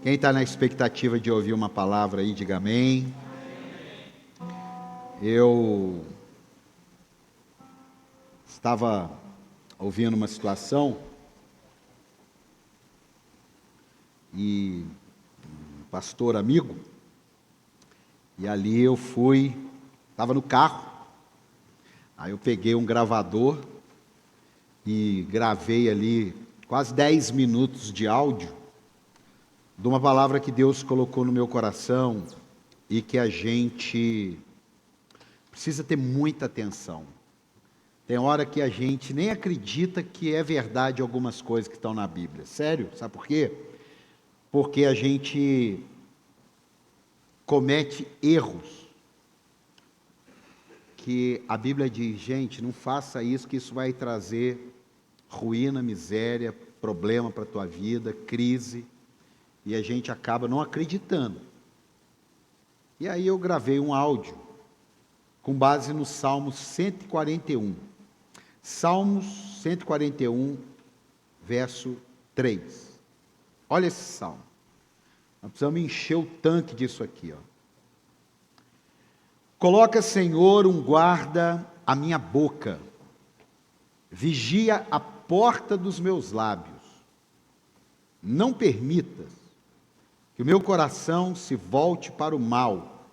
Quem está na expectativa de ouvir uma palavra aí, diga amém. Eu estava ouvindo uma situação e um pastor amigo, e ali eu estava no carro, aí eu peguei um gravador e gravei ali quase 10 minutos de áudio de uma palavra que Deus colocou no meu coração e que a gente precisa ter muita atenção. Tem hora que a gente nem acredita que é verdade algumas coisas que estão na Bíblia. Sério, sabe por quê? Porque a gente comete erros que a Bíblia diz, gente, não faça isso, que isso vai trazer ruína, miséria, problema para a tua vida, crise, e a gente acaba não acreditando. E aí eu gravei um áudio com base no Salmos 141. Salmos 141, verso 3. Olha esse salmo. Nós precisamos encher o tanque disso aqui, ó. Coloca, Senhor, um guarda à minha boca, vigia a porta dos meus lábios. Não permitas que o meu coração se volte para o mal,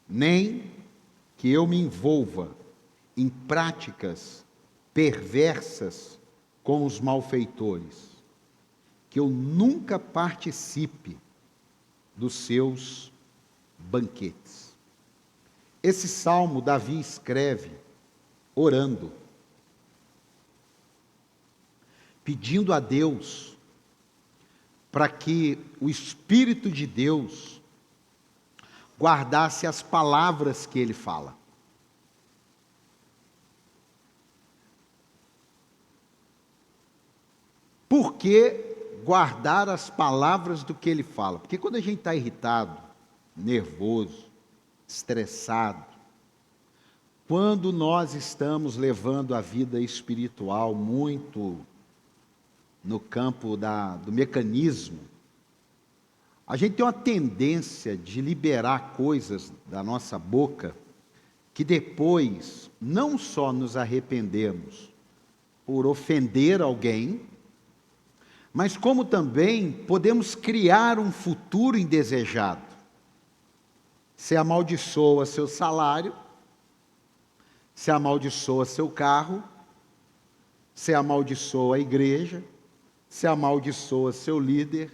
nem que eu me envolva em práticas perversas com os malfeitores, que eu nunca participe dos seus banquetes. Esse salmo Davi escreve orando, pedindo a Deus para que o Espírito de Deus guardasse as palavras que ele fala. Por que guardar as palavras do que ele fala? Porque quando a gente está irritado, nervoso, estressado, quando nós estamos levando a vida espiritual muito no campo do mecanismo, a gente tem uma tendência de liberar coisas da nossa boca que depois não só nos arrependemos por ofender alguém, mas como também podemos criar um futuro indesejado. Você amaldiçoa seu salário, você amaldiçoa seu carro, você amaldiçoa a igreja, você amaldiçoa seu líder,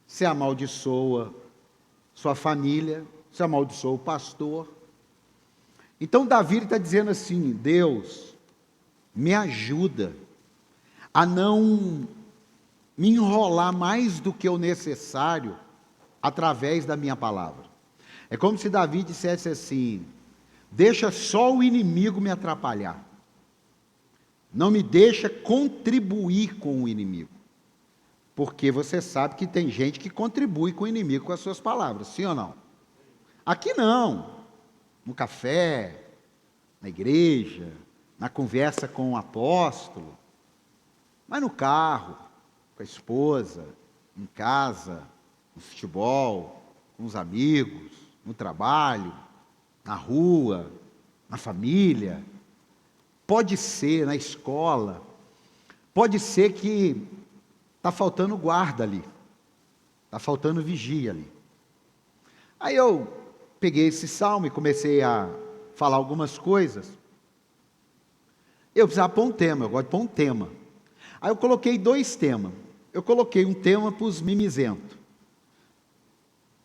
você amaldiçoa sua família, você amaldiçoa o pastor. Então Davi está dizendo assim, Deus, me ajuda a não me enrolar mais do que o necessário através da minha palavra. É como se Davi dissesse assim, deixa só o inimigo me atrapalhar. Não me deixa contribuir com o inimigo. Porque você sabe que tem gente que contribui com o inimigo com as suas palavras, sim ou não? Aqui não. No café, na igreja, na conversa com o apóstolo, mas no carro, com a esposa, em casa, no futebol, com os amigos, no trabalho, na rua, na família, pode ser na escola, pode ser que está faltando guarda ali, está faltando vigia ali. Aí eu peguei esse salmo e comecei a falar algumas coisas. Eu precisava pôr um tema, eu gosto de pôr um tema. Aí eu coloquei 2 temas. Eu coloquei um tema para os mimizentos.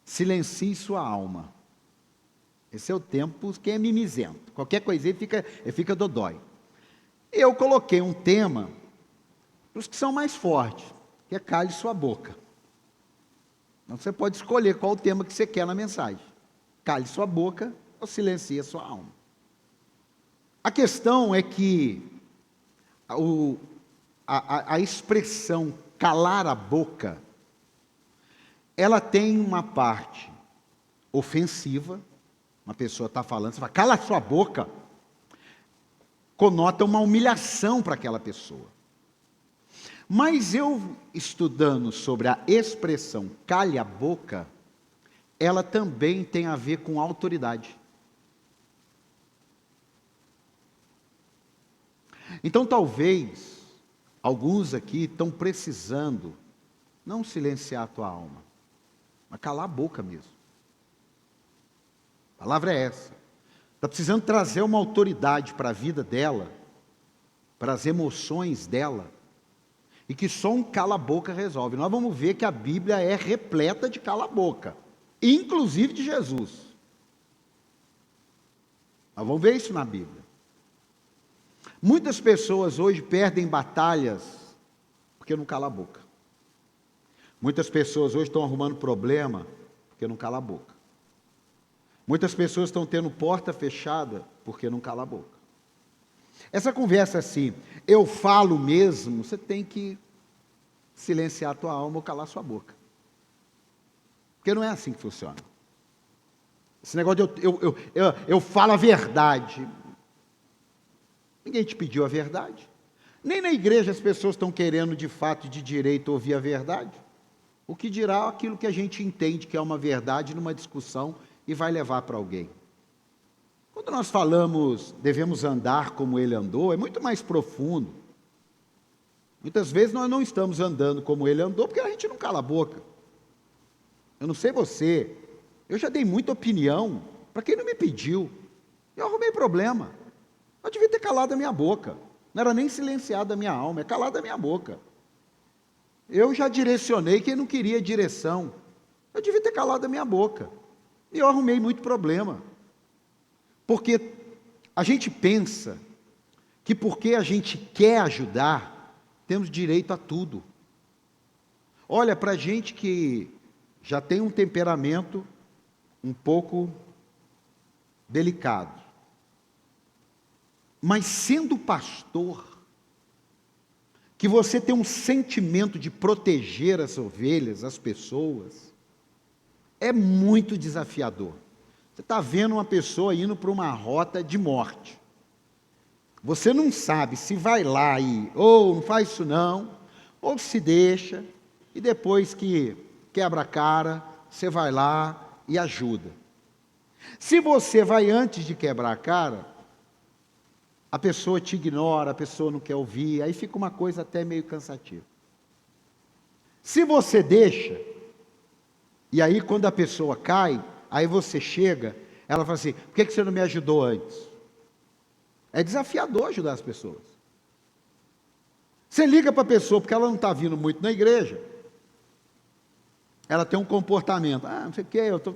Silencie sua alma. Esse é o tempo que é mimizento. Qualquer coisinha fica dodói. E eu coloquei um tema para os que são mais fortes, que é cale sua boca. Então você pode escolher qual o tema que você quer na mensagem. Cale sua boca ou silencie a sua alma. A questão é que a expressão calar a boca, ela tem uma parte ofensiva. Uma pessoa está falando, você fala, cala a sua boca, conota uma humilhação para aquela pessoa. Mas eu, estudando sobre a expressão calha a boca, ela também tem a ver com autoridade. Então, talvez, alguns aqui estão precisando não silenciar a tua alma, mas calar a boca mesmo. A palavra é essa. Está precisando trazer uma autoridade para a vida dela, para as emoções dela, e que só um cala-boca resolve. Nós vamos ver que a Bíblia é repleta de cala-boca, inclusive de Jesus. Nós vamos ver isso na Bíblia. Muitas pessoas hoje perdem batalhas porque não cala a boca. Muitas pessoas hoje estão arrumando problema porque não cala a boca. Muitas pessoas estão tendo porta fechada porque não cala a boca. Essa conversa assim, eu falo mesmo, você tem que silenciar a tua alma ou calar a sua boca. Porque não é assim que funciona. Esse negócio de eu falo a verdade. Ninguém te pediu a verdade. Nem na igreja as pessoas estão querendo de fato e de direito ouvir a verdade. O que dirá aquilo que a gente entende que é uma verdade numa discussão e vai levar para alguém. Quando nós falamos devemos andar como ele andou, é muito mais profundo. Muitas vezes nós não estamos andando como ele andou porque a gente não cala a boca. Eu não sei você, eu já dei muita opinião para quem não me pediu. Eu arrumei problema. Eu devia ter calado a minha boca. Não era nem silenciado a minha alma, é calado a minha boca. Eu já direcionei quem não queria direção. Eu devia ter calado a minha boca. E eu arrumei muito problema. Porque a gente pensa que porque a gente quer ajudar, temos direito a tudo. Olha, para gente que já tem um temperamento um pouco delicado, mas sendo pastor, que você tem um sentimento de proteger as ovelhas, as pessoas, é muito desafiador. Você está vendo uma pessoa indo para uma rota de morte. Você não sabe se vai lá e ou não faz isso não, ou se deixa, e depois que quebra a cara, você vai lá e ajuda. Se você vai antes de quebrar a cara, a pessoa te ignora, a pessoa não quer ouvir, aí fica uma coisa até meio cansativa. Se você deixa, e aí quando a pessoa cai, aí você chega, ela fala assim, por que você não me ajudou antes? É desafiador ajudar as pessoas. Você liga para a pessoa, porque ela não está vindo muito na igreja, ela tem um comportamento, não sei o que, eu estou...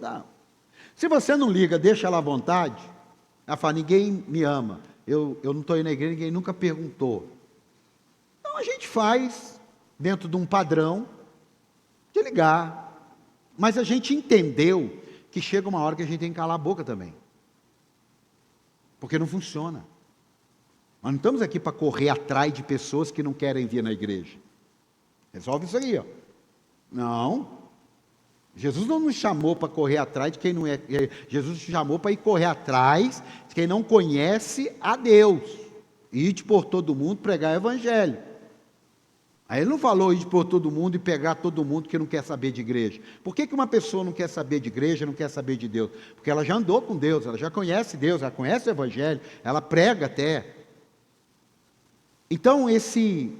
Se você não liga, deixa ela à vontade, ela fala, ninguém me ama, eu não estou indo na igreja, ninguém nunca perguntou. Então a gente faz, dentro de um padrão, de ligar, mas a gente entendeu que chega uma hora que a gente tem que calar a boca também, porque não funciona. Nós não estamos aqui para correr atrás de pessoas que não querem vir na igreja. Resolve isso aí, ó. Não. Jesus não nos chamou para correr atrás de quem não é. Jesus nos chamou para ir correr atrás de quem não conhece a Deus. Ir por todo mundo pregar o evangelho. Aí ele não falou ir por todo mundo e pegar todo mundo que não quer saber de igreja. Por que uma pessoa não quer saber de igreja, não quer saber de Deus? Porque ela já andou com Deus, ela já conhece Deus, ela conhece o evangelho, ela prega até. Então, esse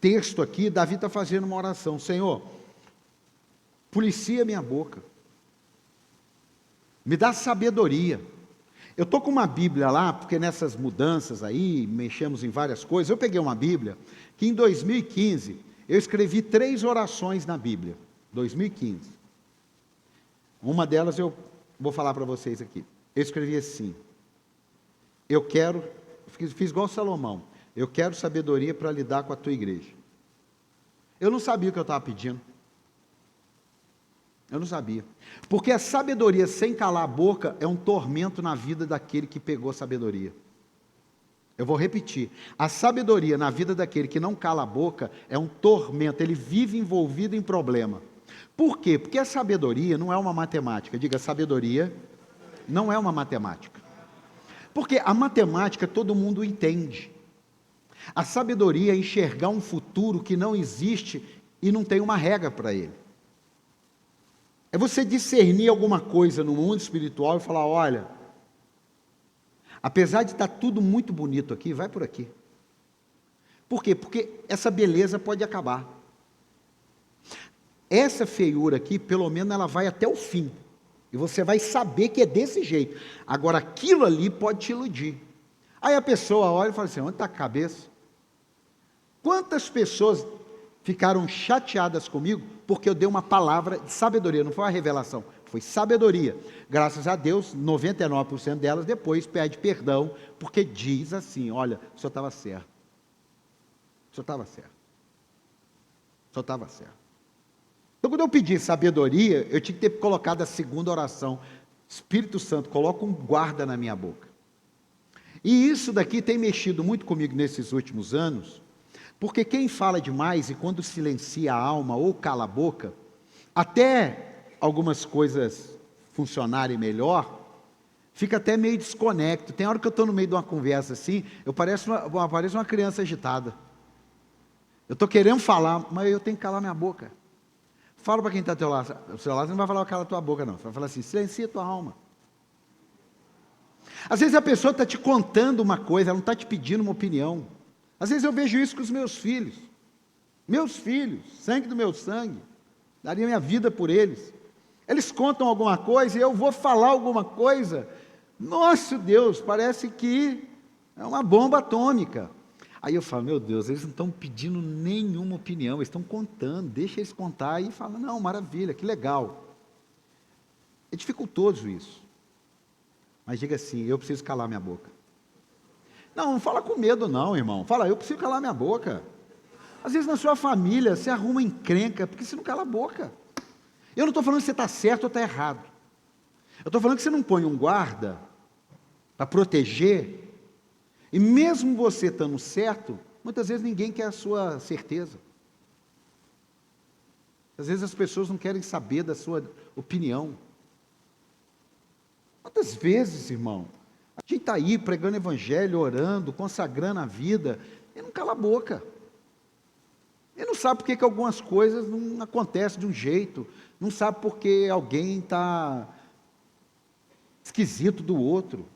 texto aqui, Davi está fazendo uma oração. Senhor, policia minha boca. Me dá sabedoria. Eu estou com uma Bíblia lá, porque nessas mudanças aí, mexemos em várias coisas. Eu peguei uma Bíblia, que em 2015, eu escrevi 3 orações na Bíblia. 2015. Uma delas eu vou falar para vocês aqui. Eu escrevi assim. Eu quero, fiz igual Salomão. Eu quero sabedoria para lidar com a tua igreja. Eu não sabia o que eu estava pedindo. Eu não sabia. Porque a sabedoria sem calar a boca é um tormento na vida daquele que pegou sabedoria. Eu vou repetir. A sabedoria na vida daquele que não cala a boca é um tormento. Ele vive envolvido em problema. Por quê? Porque a sabedoria não é uma matemática. Diga, sabedoria não é uma matemática. Porque a matemática todo mundo entende. A sabedoria é enxergar um futuro que não existe e não tem uma regra para ele. É você discernir alguma coisa no mundo espiritual e falar, olha, apesar de estar tudo muito bonito aqui, vai por aqui. Por quê? Porque essa beleza pode acabar. Essa feiura aqui, pelo menos ela vai até o fim. E você vai saber que é desse jeito. Agora, aquilo ali pode te iludir. Aí a pessoa olha e fala assim, onde está a cabeça? Quantas pessoas ficaram chateadas comigo porque eu dei uma palavra de sabedoria, não foi uma revelação, foi sabedoria. Graças a Deus, 99% delas depois pede perdão, porque diz assim, olha, o senhor estava certo. O senhor estava certo. O senhor estava certo. Então, quando eu pedi sabedoria, eu tinha que ter colocado a segunda oração. Espírito Santo, coloca um guarda na minha boca. E isso daqui tem mexido muito comigo nesses últimos anos, porque quem fala demais e quando silencia a alma ou cala a boca, até algumas coisas funcionarem melhor, fica até meio desconecto. Tem hora que eu estou no meio de uma conversa assim, eu pareço uma criança agitada. Eu estou querendo falar, mas eu tenho que calar minha boca. Fala para quem está ao teu lado, você não vai falar cala a tua boca não, você vai falar assim, silencia a tua alma. Às vezes a pessoa está te contando uma coisa, ela não está te pedindo uma opinião. Às vezes eu vejo isso com os meus filhos, sangue do meu sangue, daria minha vida por eles. Eles contam alguma coisa e eu vou falar alguma coisa, nossa Deus, parece que é uma bomba atômica. Aí eu falo, meu Deus, eles não estão pedindo nenhuma opinião, eles estão contando, deixa eles contar e fala, não, maravilha, que legal. É dificultoso isso. Mas diga assim, eu preciso calar minha boca. Não fala com medo não, irmão. Fala, eu preciso calar minha boca. Às vezes na sua família você arruma encrenca, porque você não cala a boca. Eu não estou falando que você está certo ou está errado. Eu estou falando que você não põe um guarda para proteger, e mesmo você estando certo, muitas vezes ninguém quer a sua certeza. Às vezes as pessoas não querem saber da sua opinião. Quantas vezes, irmão, a gente está aí pregando evangelho, orando, consagrando a vida, e não cala a boca. E não sabe por que algumas coisas não acontecem de um jeito, não sabe por que alguém está esquisito do outro.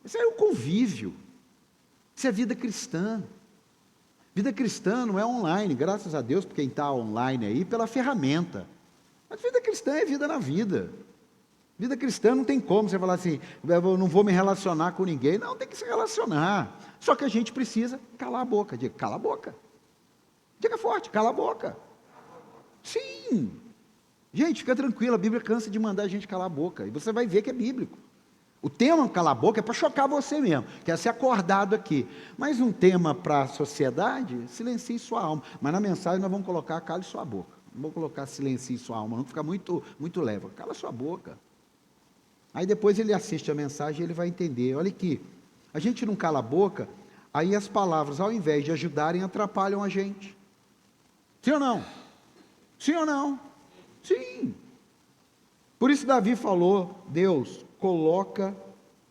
Isso é o convívio, isso é vida cristã. Vida cristã não é online, graças a Deus por quem está online aí, pela ferramenta. Mas vida cristã é vida na vida. Vida cristã não tem como você falar assim, eu não vou me relacionar com ninguém. Não, tem que se relacionar. Só que a gente precisa calar a boca. Diga, cala a boca. Diga forte, cala a boca. Sim. Gente, fica tranquilo, a Bíblia cansa de mandar a gente calar a boca. E você vai ver que é bíblico. O tema calar a boca é para chocar você mesmo, quer ser acordado aqui. Mas um tema para a sociedade, silencie sua alma. Mas na mensagem nós vamos colocar cale sua boca. Não vamos colocar silencie sua alma, não fica muito leve. Cala sua boca. Aí depois ele assiste a mensagem e ele vai entender. Olha aqui, a gente não cala a boca, aí as palavras, ao invés de ajudarem, atrapalham a gente. Sim ou não? Sim ou não? Sim. Por isso Davi falou, Deus, coloca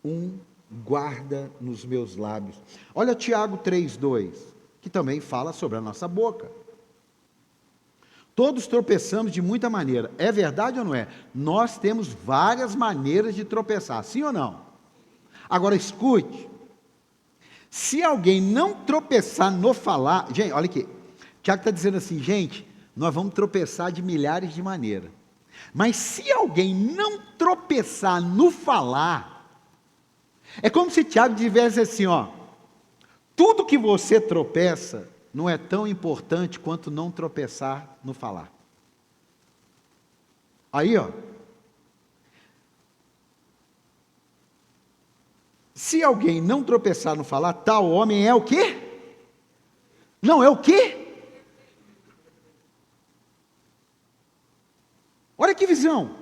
um guarda nos meus lábios. Olha Tiago 3,2, que também fala sobre a nossa boca. Todos tropeçamos de muita maneira. É verdade ou não é? Nós temos várias maneiras de tropeçar, sim ou não? Agora escute. Se alguém não tropeçar no falar... Gente, olha aqui. Tiago está dizendo assim, gente, nós vamos tropeçar de milhares de maneiras. Mas se alguém não tropeçar no falar, é como se Tiago tivesse assim, ó, tudo que você tropeça não é tão importante quanto não tropeçar no falar. Aí, ó, se alguém não tropeçar no falar, tal homem é o quê? Não, é o quê? Olha que visão.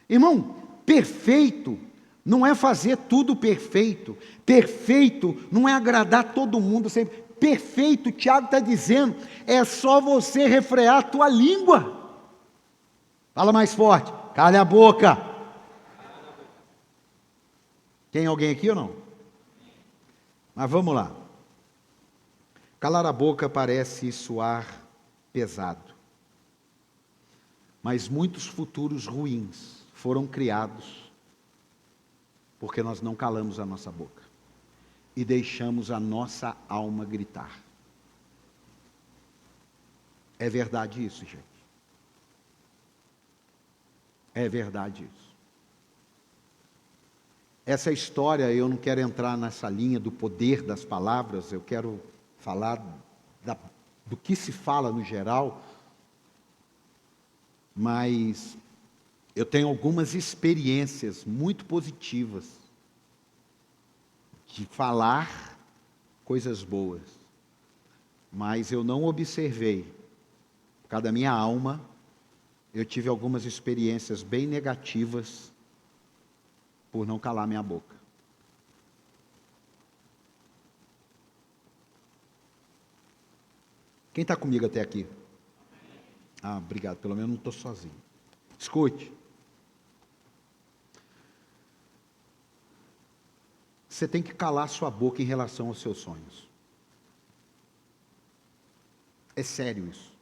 Irmão, perfeito não é fazer tudo perfeito. Perfeito não é agradar todo mundo sempre. Perfeito, Tiago está dizendo, é só você refrear a tua língua. Fala mais forte, cala a boca. Tem alguém aqui ou não? Mas vamos lá. Calar a boca parece soar pesado. Mas muitos futuros ruins foram criados porque nós não calamos a nossa boca e deixamos a nossa alma gritar. É verdade isso, gente. É verdade isso. Essa história, eu não quero entrar nessa linha do poder das palavras, eu quero falar do que se fala no geral, mas eu tenho algumas experiências muito positivas de falar coisas boas, mas eu não observei, por causa da minha alma, eu tive algumas experiências bem negativas por não calar minha boca. Quem está comigo até aqui? Ah, obrigado, pelo menos não estou sozinho. Escute. Você tem que calar sua boca em relação aos seus sonhos. É sério isso.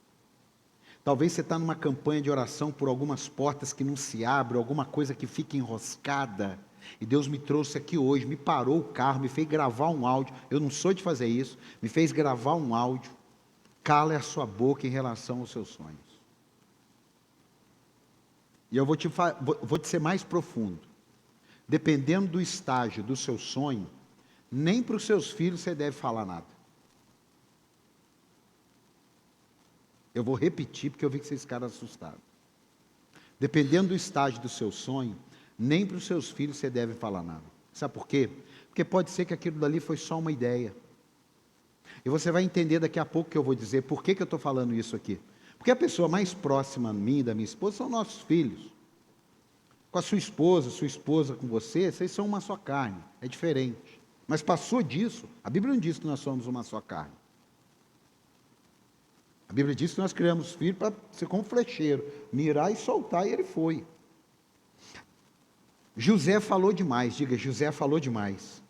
Talvez você está numa campanha de oração por algumas portas que não se abrem, alguma coisa que fica enroscada. E Deus me trouxe aqui hoje, me parou o carro, me fez gravar um áudio. Eu não sou de fazer isso, me fez gravar um áudio. Cala a sua boca em relação aos seus sonhos. E eu vou te ser mais profundo. Dependendo do estágio do seu sonho, nem para os seus filhos você deve falar nada. Eu vou repetir porque eu vi que vocês ficaram assustados. Dependendo do estágio do seu sonho, nem para os seus filhos você deve falar nada. Sabe por quê? Porque pode ser que aquilo dali foi só uma ideia. E você vai entender daqui a pouco que eu vou dizer por que eu estou falando isso aqui. Porque a pessoa mais próxima a mim, da minha esposa, são nossos filhos. Com a sua esposa com você, vocês são uma só carne. É diferente. Mas passou disso, a Bíblia não diz que nós somos uma só carne. A Bíblia diz que nós criamos filho para ser como flecheiro, mirar e soltar, e ele foi. José falou demais, diga, José falou demais.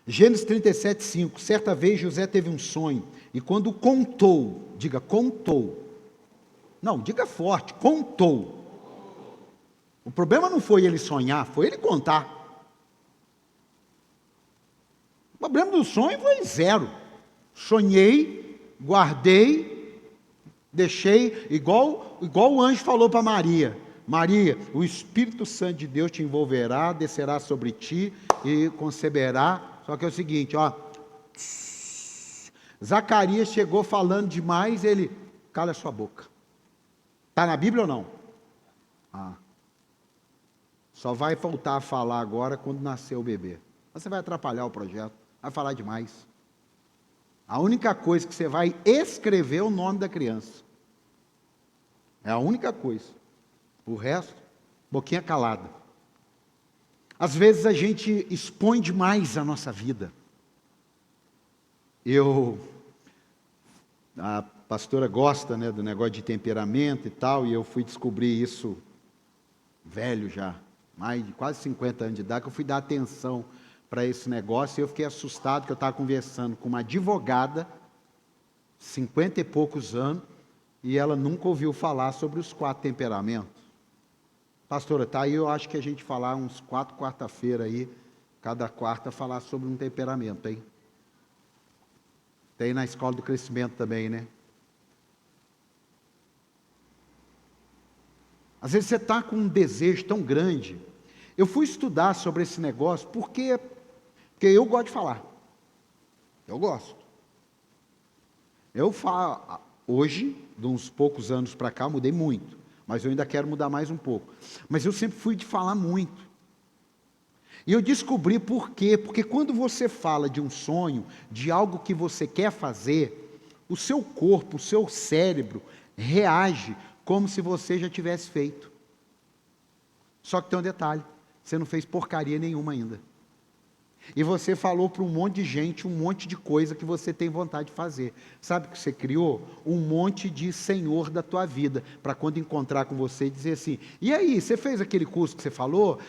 Gênesis 37, 5. Certa vez José teve um sonho, e quando contou, diga, contou. Não, diga forte, contou. O problema não foi ele sonhar, foi ele contar. O problema do sonho foi zero. Sonhei, guardei, deixei, igual o anjo falou para Maria. Maria, o Espírito Santo de Deus te envolverá, descerá sobre ti e conceberá. Só que é o seguinte, ó. Zacarias chegou falando demais, ele, cala a sua boca. Está na Bíblia ou não? Só vai voltar a falar agora quando nascer o bebê. Você vai atrapalhar o projeto, vai falar demais. A única coisa que você vai escrever é o nome da criança. É a única coisa. O resto, boquinha calada. Às vezes a gente expõe demais a nossa vida. A pastora gosta, né, do negócio de temperamento e tal, e eu fui descobrir isso velho já, mais de quase 50 anos de idade, que eu fui dar atenção para esse negócio, e eu fiquei assustado que eu estava conversando com uma advogada, 50 e poucos anos, e ela nunca ouviu falar sobre os 4 temperamentos. Pastora, tá aí, eu acho que a gente falar uns 4 quarta-feira aí, cada quarta falar sobre um temperamento, hein? Tem na escola do crescimento também, né? Às vezes você está com um desejo tão grande. Eu fui estudar sobre esse negócio porque eu gosto de falar. Eu gosto. Eu falo, hoje, de uns poucos anos para cá, mudei muito. Mas eu ainda quero mudar mais um pouco. Mas eu sempre fui de falar muito. E eu descobri por quê. Porque quando você fala de um sonho, de algo que você quer fazer, o seu corpo, o seu cérebro reage como se você já tivesse feito. Só que tem um detalhe, você não fez porcaria nenhuma ainda. E você falou para um monte de gente, um monte de coisa que você tem vontade de fazer. Sabe o que você criou? Um monte de senhor da tua vida, para quando encontrar com você dizer assim, e aí, você fez aquele curso que você falou?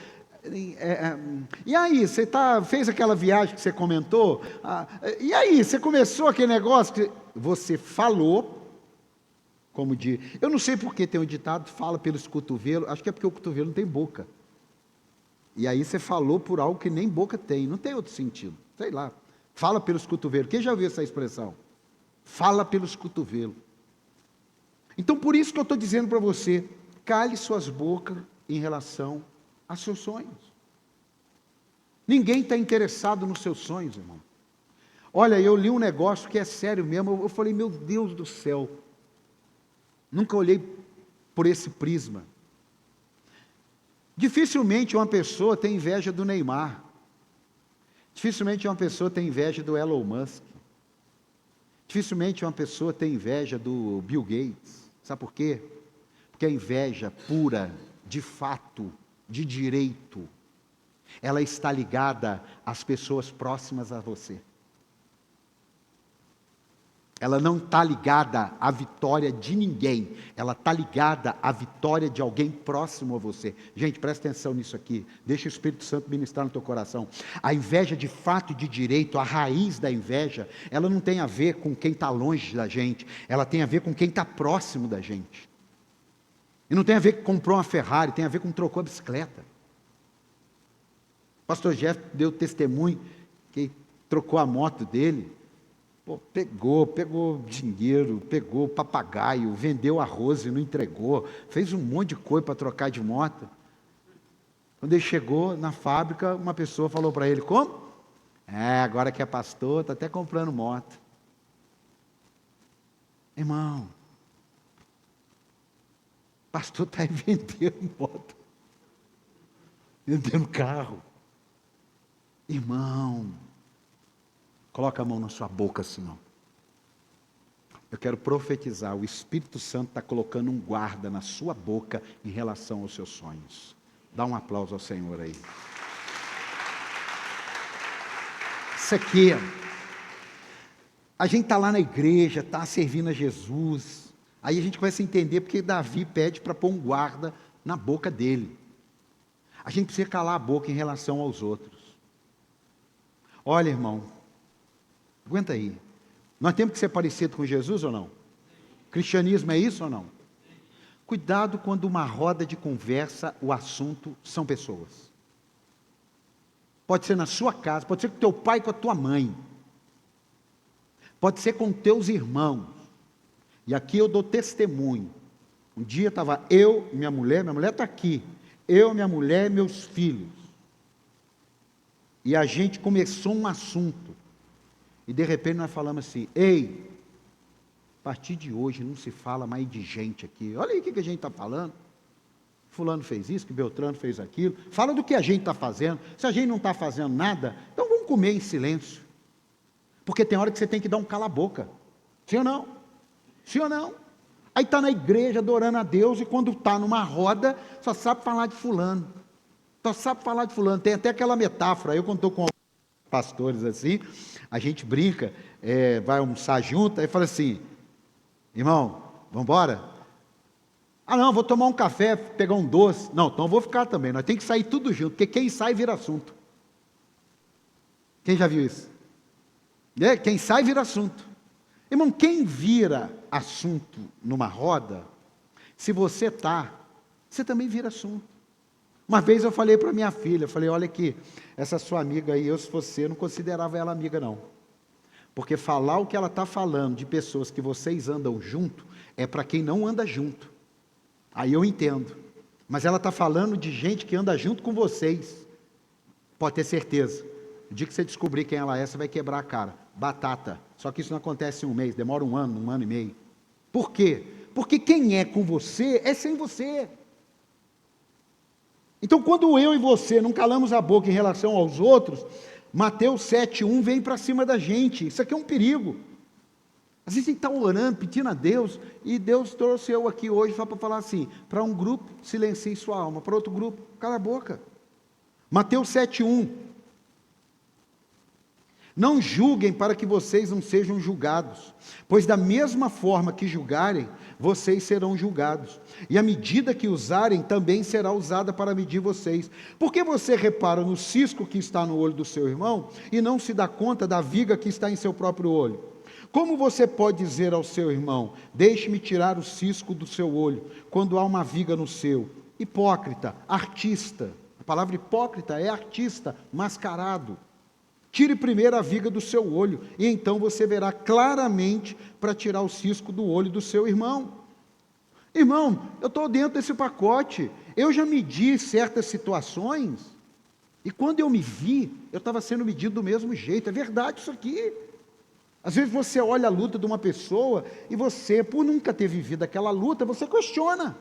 E aí, você fez aquela viagem que você comentou? E aí, você começou aquele negócio que você falou, como de... Eu não sei porque tem um ditado, fala pelos cotovelos, acho que é porque o cotovelo não tem boca. E aí você falou por algo que nem boca tem, não tem outro sentido, sei lá. Fala pelos cotovelos. Quem já ouviu essa expressão? Fala pelos cotovelos. Então, por isso que eu estou dizendo para você, cale suas bocas em relação a seus sonhos. Ninguém está interessado nos seus sonhos, irmão. Olha, eu li um negócio que é sério mesmo, eu falei, meu Deus do céu, nunca olhei por esse prisma. Dificilmente uma pessoa tem inveja do Neymar. Dificilmente uma pessoa tem inveja do Elon Musk. Dificilmente uma pessoa tem inveja do Bill Gates. Sabe por quê? Porque a inveja pura, de fato, de direito, ela está ligada às pessoas próximas a você. Ela não está ligada à vitória de ninguém, ela está ligada à vitória de alguém próximo a você. Gente, presta atenção nisso aqui, deixa o Espírito Santo ministrar no teu coração. A inveja de fato e de direito, a raiz da inveja, ela não tem a ver com quem está longe da gente, ela tem a ver com quem está próximo da gente. E não tem a ver com comprou uma Ferrari, tem a ver com trocou a bicicleta. O pastor Jeff deu testemunho que trocou a moto dele. Pô, pegou dinheiro, pegou papagaio, vendeu arroz e não entregou, fez um monte de coisa para trocar de moto. Quando ele chegou na fábrica, uma pessoa falou para ele, como? Agora que é pastor, está até comprando moto. Irmão, pastor está aí vendendo moto, vendendo carro. Irmão, coloca a mão na sua boca assim, ó. Eu quero profetizar, o Espírito Santo está colocando um guarda na sua boca em relação aos seus sonhos. Dá um aplauso ao Senhor aí. Isso aqui, a gente está lá na igreja, está servindo a Jesus, aí a gente começa a entender porque Davi pede para pôr um guarda na boca dele. A gente precisa calar a boca em relação aos outros. Olha, irmão, aguenta aí. Nós temos que ser parecido com Jesus ou não? Cristianismo é isso ou não? Cuidado quando uma roda de conversa, o assunto são pessoas. Pode ser na sua casa, pode ser com teu pai e com a tua mãe. Pode ser com teus irmãos. E aqui eu dou testemunho. Um dia estava eu, minha mulher está aqui. Eu, minha mulher e meus filhos. E a gente começou um assunto. E de repente nós falamos assim, ei, a partir de hoje não se fala mais de gente aqui. Olha aí o que a gente está falando. Fulano fez isso, que Beltrano fez aquilo. Fala do que a gente está fazendo. Se a gente não está fazendo nada, então vamos comer em silêncio. Porque tem hora que você tem que dar um cala-boca. Sim ou não? Sim ou não? Aí está na igreja adorando a Deus e quando está numa roda, só sabe falar de fulano. Só sabe falar de fulano. Tem até aquela metáfora, eu quando estou com pastores assim, a gente brinca, vai almoçar junto, aí fala assim, irmão, vamos embora? Não, vou tomar um café, pegar um doce. Não, então eu vou ficar também, nós temos que sair tudo junto, porque quem sai vira assunto. Quem já viu isso? Quem sai vira assunto. Irmão, quem vira assunto numa roda, se você você também vira assunto. Uma vez eu falei para minha filha, olha aqui, essa sua amiga aí, eu se fosse você, não considerava ela amiga não. Porque falar o que ela está falando de pessoas que vocês andam junto, é para quem não anda junto. Aí eu entendo. Mas ela está falando de gente que anda junto com vocês. Pode ter certeza. O dia que você descobrir quem ela é, você vai quebrar a cara. Batata. Só que isso não acontece em um mês, demora um ano e meio. Por quê? Porque quem é com você, é sem você. Então, quando eu e você não calamos a boca em relação aos outros, Mateus 7,1 vem para cima da gente. Isso aqui é um perigo. Às vezes a gente está orando, pedindo a Deus, e Deus trouxe eu aqui hoje só para falar assim, para um grupo, silencie sua alma, para outro grupo, cala a boca. Mateus 7,1. Não julguem para que vocês não sejam julgados, pois da mesma forma que julgarem, vocês serão julgados. E a medida que usarem também será usada para medir vocês. Por que você repara no cisco que está no olho do seu irmão e não se dá conta da viga que está em seu próprio olho? Como você pode dizer ao seu irmão: deixe-me tirar o cisco do seu olho, quando há uma viga no seu? Hipócrita, artista. A palavra hipócrita é artista, mascarado. Tire primeiro a viga do seu olho, e então você verá claramente para tirar o cisco do olho do seu irmão. Irmão, eu estou dentro desse pacote, eu já medi certas situações, e quando eu me vi, eu estava sendo medido do mesmo jeito. É verdade isso aqui. Às vezes você olha a luta de uma pessoa, e você, por nunca ter vivido aquela luta, você questiona.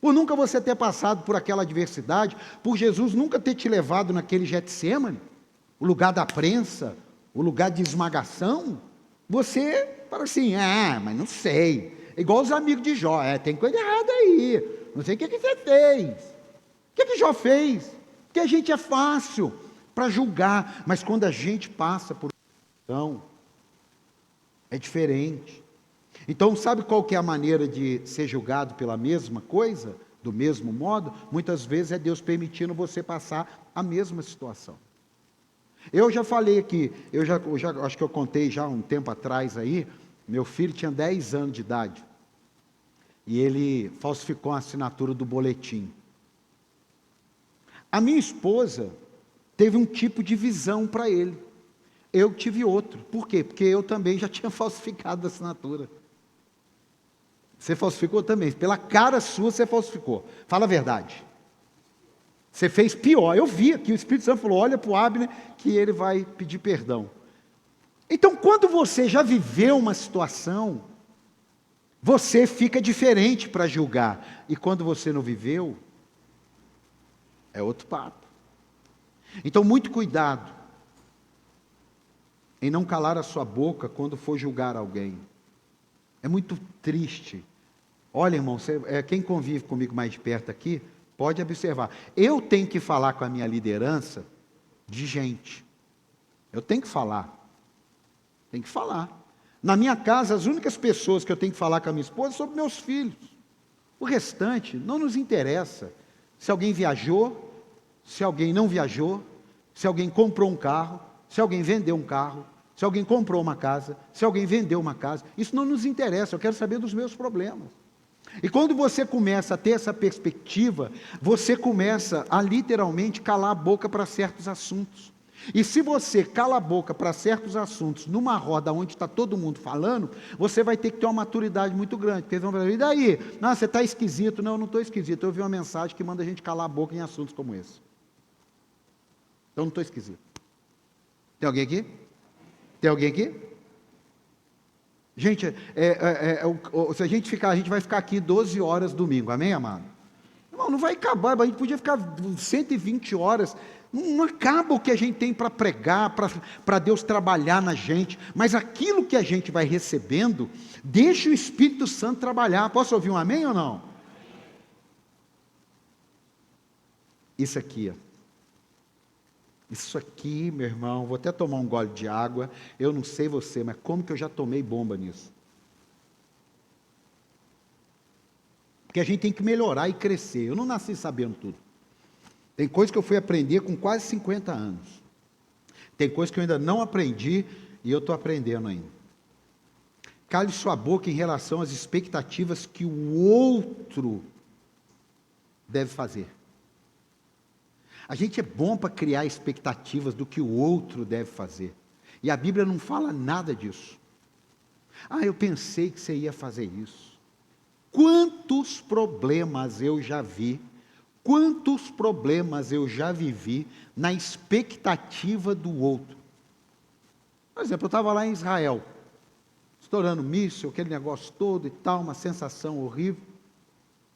Por nunca você ter passado por aquela adversidade, por Jesus nunca ter te levado naquele Getsêmani, o lugar da prensa, o lugar de esmagação, você fala assim: mas não sei. É igual os amigos de Jó: tem coisa errada aí, não sei o que você fez. O que Jó fez? Porque a gente é fácil para julgar, mas quando a gente passa por então é diferente. Então, sabe qual que é a maneira de ser julgado pela mesma coisa, do mesmo modo? Muitas vezes é Deus permitindo você passar a mesma situação. Eu já falei aqui, eu já acho que eu contei já um tempo atrás aí, meu filho tinha 10 anos de idade, e ele falsificou a assinatura do boletim. A minha esposa teve um tipo de visão para ele, eu tive outro. Por quê? Porque eu também já tinha falsificado a assinatura. Você falsificou também, pela cara sua você falsificou, fala a verdade. Você fez pior. Eu vi aqui, o Espírito Santo falou: olha para o Abner que ele vai pedir perdão. Então, quando você já viveu uma situação, você fica diferente para julgar. E quando você não viveu, é outro papo. Então, muito cuidado em não calar a sua boca quando for julgar alguém. É muito triste. Olha, irmão, quem convive comigo mais de perto aqui, pode observar. Eu tenho que falar com a minha liderança de gente. Eu tenho que falar. Tenho que falar. Na minha casa, as únicas pessoas que eu tenho que falar com a minha esposa são meus filhos. O restante não nos interessa. Se alguém viajou, se alguém não viajou, se alguém comprou um carro, se alguém vendeu um carro, se alguém comprou uma casa, se alguém vendeu uma casa. Isso não nos interessa. Eu quero saber dos meus problemas. E quando você começa a ter essa perspectiva, você começa a literalmente calar a boca para certos assuntos. E se você cala a boca para certos assuntos numa roda onde está todo mundo falando, você vai ter que ter uma maturidade muito grande. Porque eles vão falar: e daí? Não, você está esquisito. Não, eu não estou esquisito. Eu vi uma mensagem que manda a gente calar a boca em assuntos como esse. Então, não estou esquisito. Tem alguém aqui? Tem alguém aqui? Gente, se a gente vai ficar aqui 12 horas domingo, amém, amado? Não vai acabar, a gente podia ficar 120 horas, não acaba o que a gente tem para pregar, para Deus trabalhar na gente, mas aquilo que a gente vai recebendo, deixa o Espírito Santo trabalhar. Posso ouvir um amém ou não? Isso aqui, meu irmão, vou até tomar um gole de água. Eu não sei você, mas como que eu já tomei bomba nisso? Porque a gente tem que melhorar e crescer. Eu não nasci sabendo tudo. Tem coisa que eu fui aprender com quase 50 anos. Tem coisa que eu ainda não aprendi e eu estou aprendendo ainda. Cale sua boca em relação às expectativas que o outro deve fazer. A gente é bom para criar expectativas do que o outro deve fazer. E a Bíblia não fala nada disso. Eu pensei que você ia fazer isso. Quantos problemas eu já vi, quantos problemas eu já vivi na expectativa do outro. Por exemplo, eu estava lá em Israel, estourando míssil, aquele negócio todo e tal, uma sensação horrível.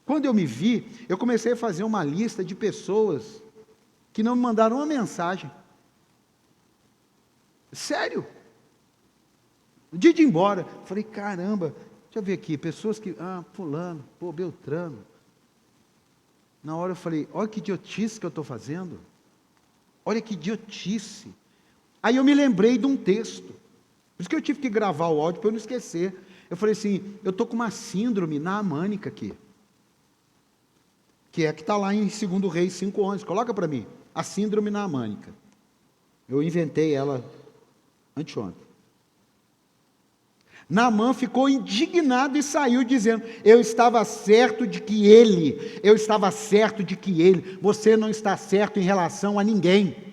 Quando eu me vi, eu comecei a fazer uma lista de pessoas que não me mandaram uma mensagem. Sério. No dia de ir embora, falei: caramba, deixa eu ver aqui, pessoas que, fulano, Beltrano. Na hora eu falei: olha que idiotice que eu estou fazendo. Olha que idiotice. Aí eu me lembrei de um texto. Por isso que eu tive que gravar o áudio para eu não esquecer. Eu falei assim, eu estou com uma síndrome naamânica aqui. Que está lá em 2 Reis 5:11. Coloca para mim. A síndrome naamânica. Eu inventei ela anteontem. Naamã ficou indignado e saiu dizendo, eu estava certo de que ele, você não está certo em relação a ninguém.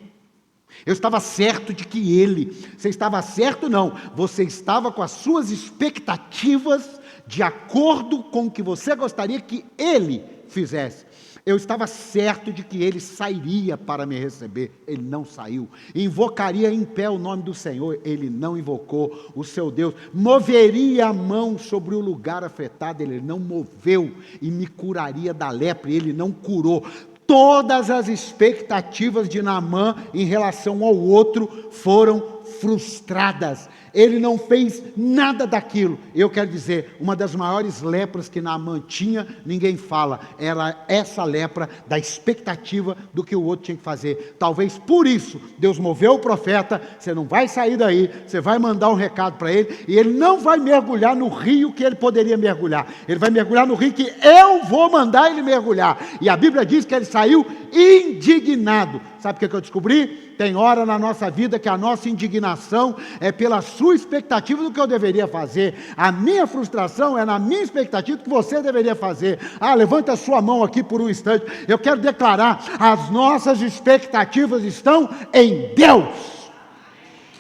Eu estava certo de que ele, você estava certo não, você estava com as suas expectativas de acordo com o que você gostaria que ele fizesse. Eu estava certo de que ele sairia para me receber, ele não saiu. Invocaria em pé o nome do Senhor, ele não invocou o seu Deus. Moveria a mão sobre o lugar afetado, ele não moveu. E me curaria da lepra, ele não curou. Todas as expectativas de Naamã em relação ao outro foram frustradas. Ele não fez nada daquilo. Eu quero dizer, uma das maiores lepras que Naamã tinha, ninguém fala, era essa lepra da expectativa do que o outro tinha que fazer. Talvez por isso, Deus moveu o profeta, você não vai sair daí, você vai mandar um recado para ele, e ele não vai mergulhar no rio que ele poderia mergulhar. Ele vai mergulhar no rio que eu vou mandar ele mergulhar. E a Bíblia diz que ele saiu indignado. Sabe o que eu descobri? Tem hora na nossa vida que a nossa indignação é pela sua expectativa do que eu deveria fazer. A minha frustração é na minha expectativa do que você deveria fazer. Levanta a sua mão aqui por um instante. Eu quero declarar, as nossas expectativas estão em Deus.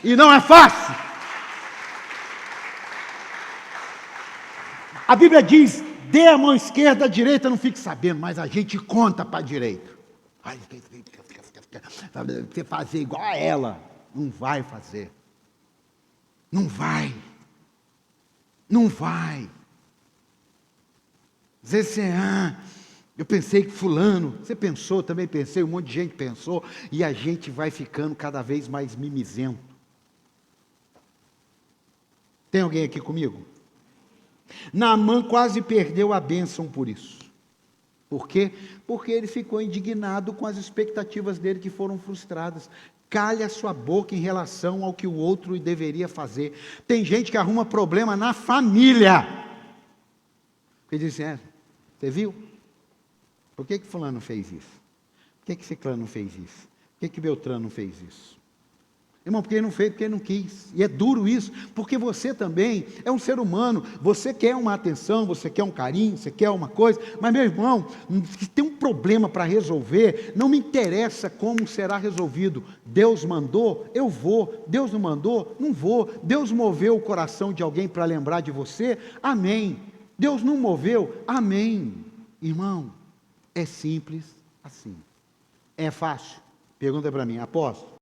E não é fácil. A Bíblia diz, dê a mão esquerda, a direita não fique sabendo, mas a gente conta para a direita. Você fazer igual a ela, não vai fazer. Não vai. Não vai. Às vezes você, eu pensei que fulano, você pensou, também pensei, um monte de gente pensou, e a gente vai ficando cada vez mais mimizento. Tem alguém aqui comigo? Naamã quase perdeu a bênção por isso. Por quê? Porque ele ficou indignado com as expectativas dele que foram frustradas. Calhe a sua boca em relação ao que o outro deveria fazer. Tem gente que arruma problema na família. Porque diz assim, você viu? Por que fulano fez isso? Por que ciclano fez isso? Por que Beltrano fez isso? Irmão, porque ele não fez, porque ele não quis. E é duro isso, porque você também é um ser humano. Você quer uma atenção, você quer um carinho, você quer uma coisa. Mas, meu irmão, se tem um problema para resolver, não me interessa como será resolvido. Deus mandou, eu vou. Deus não mandou, não vou. Deus moveu o coração de alguém para lembrar de você, amém. Deus não moveu, amém. Irmão, é simples assim. É fácil? Pergunta para mim, apóstolo.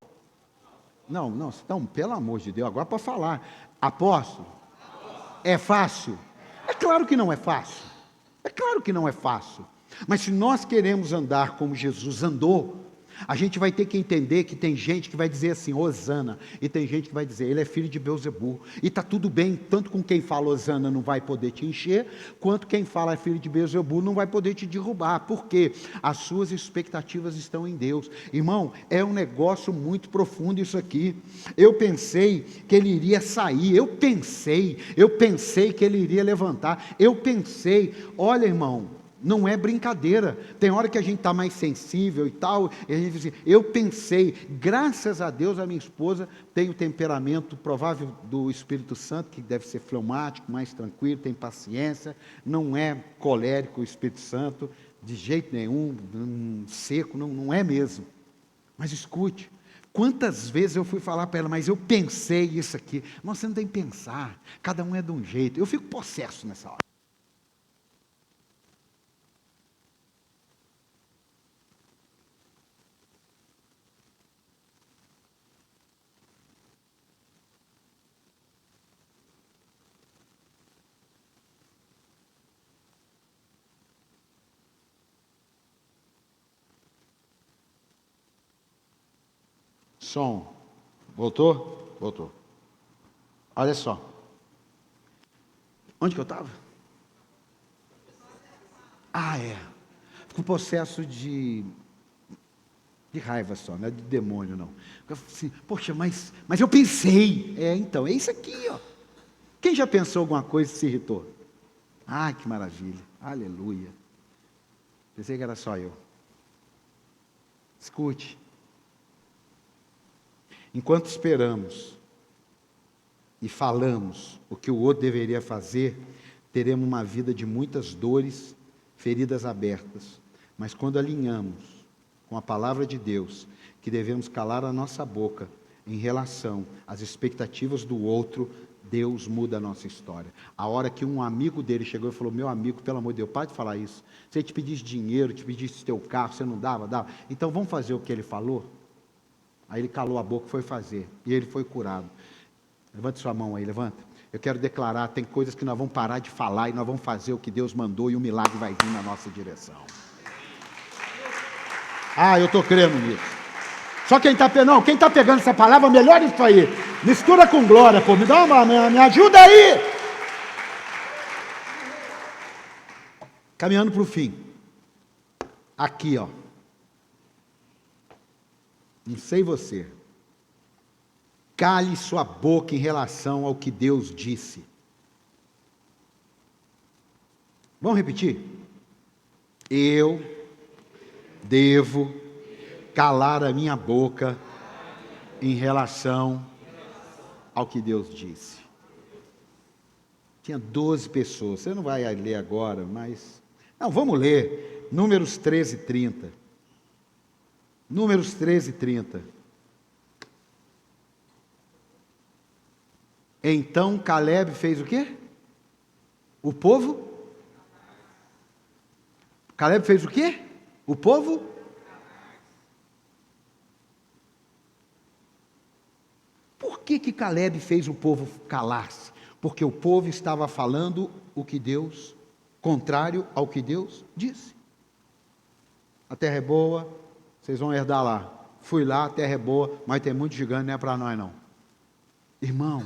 Não, então, pelo amor de Deus, agora para falar. Apóstolo, é fácil? É claro que não é fácil. É claro que não é fácil. Mas se nós queremos andar como Jesus andou, a gente vai ter que entender que tem gente que vai dizer assim, Hosana, e tem gente que vai dizer, ele é filho de Belzebu. E está tudo bem, tanto com quem fala Hosana não vai poder te encher, quanto quem fala é filho de Belzebu não vai poder te derrubar. Por quê? As suas expectativas estão em Deus. Irmão, é um negócio muito profundo isso aqui. Eu pensei que ele iria sair, eu pensei que ele iria levantar, olha irmão, não é brincadeira. Tem hora que a gente está mais sensível e tal, e a gente diz assim, eu pensei, graças a Deus a minha esposa tem o temperamento provável do Espírito Santo, que deve ser fleumático, mais tranquilo, tem paciência, não é colérico o Espírito Santo, de jeito nenhum, seco, não é mesmo. Mas escute, quantas vezes eu fui falar para ela, mas eu pensei isso aqui. Mas você não tem que pensar, cada um é de um jeito. Eu fico possesso nessa hora. Som. Voltou? Voltou. Olha só. Onde que eu estava? É. Com processo de De raiva só, não é de demônio não. Assim, poxa, mas eu pensei. Então, é isso aqui, ó. Quem já pensou alguma coisa e se irritou? Ah, que maravilha, aleluia. Pensei que era só eu. Escute. Enquanto esperamos e falamos o que o outro deveria fazer, teremos uma vida de muitas dores, feridas abertas. Mas quando alinhamos com a palavra de Deus, que devemos calar a nossa boca em relação às expectativas do outro, Deus muda a nossa história. A hora que um amigo dele chegou e falou: meu amigo, pelo amor de Deus, para de falar isso. Se ele te pedisse dinheiro, te pedisse teu carro, você não dava, dava. Então vamos fazer o que ele falou? Aí ele calou a boca e foi fazer. E ele foi curado. Levante sua mão aí, levanta. Eu quero declarar, tem coisas que nós vamos parar de falar e nós vamos fazer o que Deus mandou e o milagre vai vir na nossa direção. Eu estou crendo nisso. Só quem está pegando essa palavra, melhor isso aí. Mistura com glória, pô. Me ajuda aí. Caminhando para o fim. Aqui, ó. Não sei você. Cale sua boca em relação ao que Deus disse. Vamos repetir? Eu devo calar a minha boca em relação ao que Deus disse. Tinha 12 pessoas. Você não vai ler agora, mas... Não, vamos ler. Números 13 e 30. Números 13 e 30. Então Caleb fez o quê? O povo? Caleb fez o quê? O povo? Por que Caleb fez o povo calar-se? Porque o povo estava falando o que Deus, contrário ao que Deus disse. A terra é boa, vocês vão herdar lá. Fui lá, a terra é boa, mas tem muito gigante, não é para nós não. Irmão,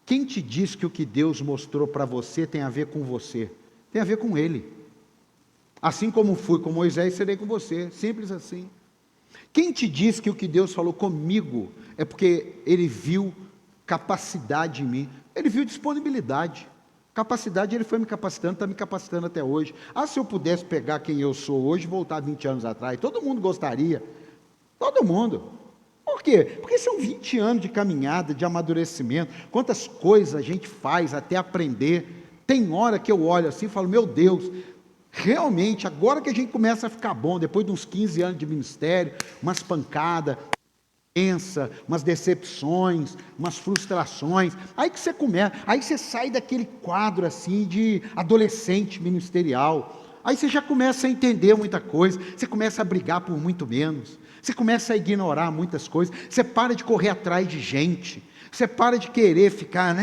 quem te diz que o que Deus mostrou para você tem a ver com você? Tem a ver com Ele. Assim como fui com Moisés, serei com você. Simples assim. Quem te diz que o que Deus falou comigo é porque Ele viu capacidade em mim? Ele viu disponibilidade. Capacidade, Ele foi me capacitando, está me capacitando até hoje. Se eu pudesse pegar quem eu sou hoje e voltar 20 anos atrás, todo mundo gostaria. Todo mundo. Por quê? Porque são 20 anos de caminhada, de amadurecimento. Quantas coisas a gente faz até aprender. Tem hora que eu olho assim e falo: meu Deus, realmente, agora que a gente começa a ficar bom, depois de uns 15 anos de ministério, umas pancadas, umas decepções, umas frustrações, aí que você começa, aí você sai daquele quadro assim de adolescente ministerial, aí você já começa a entender muita coisa, você começa a brigar por muito menos, você começa a ignorar muitas coisas, você para de correr atrás de gente, você para de querer ficar,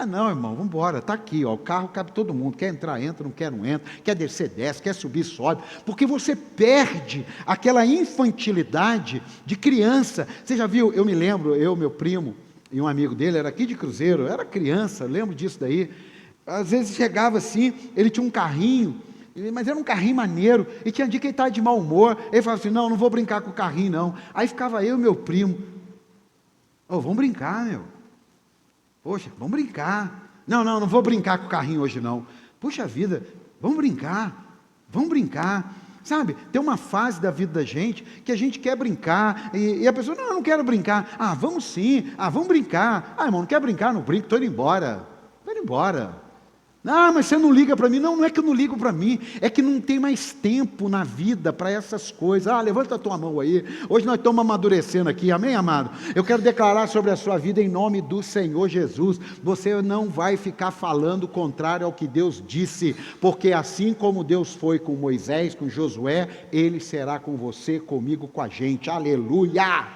não, irmão, vamos embora, está aqui, ó, o carro cabe todo mundo, quer entrar, entra, não entra, quer descer, desce, quer subir, sobe, porque você perde aquela infantilidade de criança. Você já viu, eu me lembro, meu primo e um amigo dele, era aqui de Cruzeiro, era criança, lembro disso daí, às vezes chegava assim, ele tinha um carrinho, mas era um carrinho maneiro, e tinha dia que ele estava de mau humor, ele falava assim: não vou brincar com o carrinho não, aí ficava eu e meu primo, vamos brincar, meu. Poxa, vamos brincar. Não vou brincar com o carrinho hoje não. Puxa vida, vamos brincar. Sabe, tem uma fase da vida da gente que a gente quer brincar, e a pessoa: não quero brincar. Vamos sim, vamos brincar. Irmão, não quer brincar? Não brinco, estou indo embora. Mas você não liga para mim. Não é que eu não ligo para mim, é que não tem mais tempo na vida para essas coisas. Levanta a tua mão aí, hoje nós estamos amadurecendo aqui, amém, amado? Eu quero declarar sobre a sua vida em nome do Senhor Jesus, você não vai ficar falando contrário ao que Deus disse, porque assim como Deus foi com Moisés, com Josué, Ele será com você, comigo, com a gente, aleluia!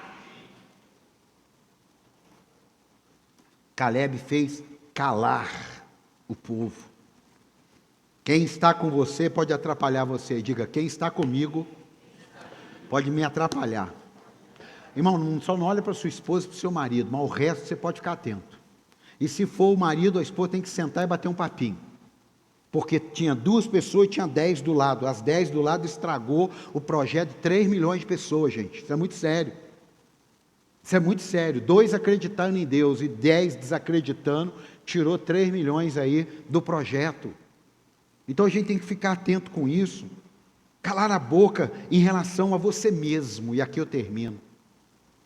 Caleb fez calar o povo. Quem está com você pode atrapalhar você. Diga: quem está comigo pode me atrapalhar. Irmão, só não olha para sua esposa e para o seu marido, mas o resto você pode ficar atento. E se for o marido, a esposa tem que sentar e bater um papinho. Porque tinha 2 pessoas e tinha 10 do lado. As 10 do lado estragou o projeto de 3 milhões de pessoas, gente. Isso é muito sério. Isso é muito sério. 2 acreditando em Deus e 10 desacreditando, tirou 3 milhões aí do projeto. Então a gente tem que ficar atento com isso. Calar a boca em relação a você mesmo. E aqui eu termino.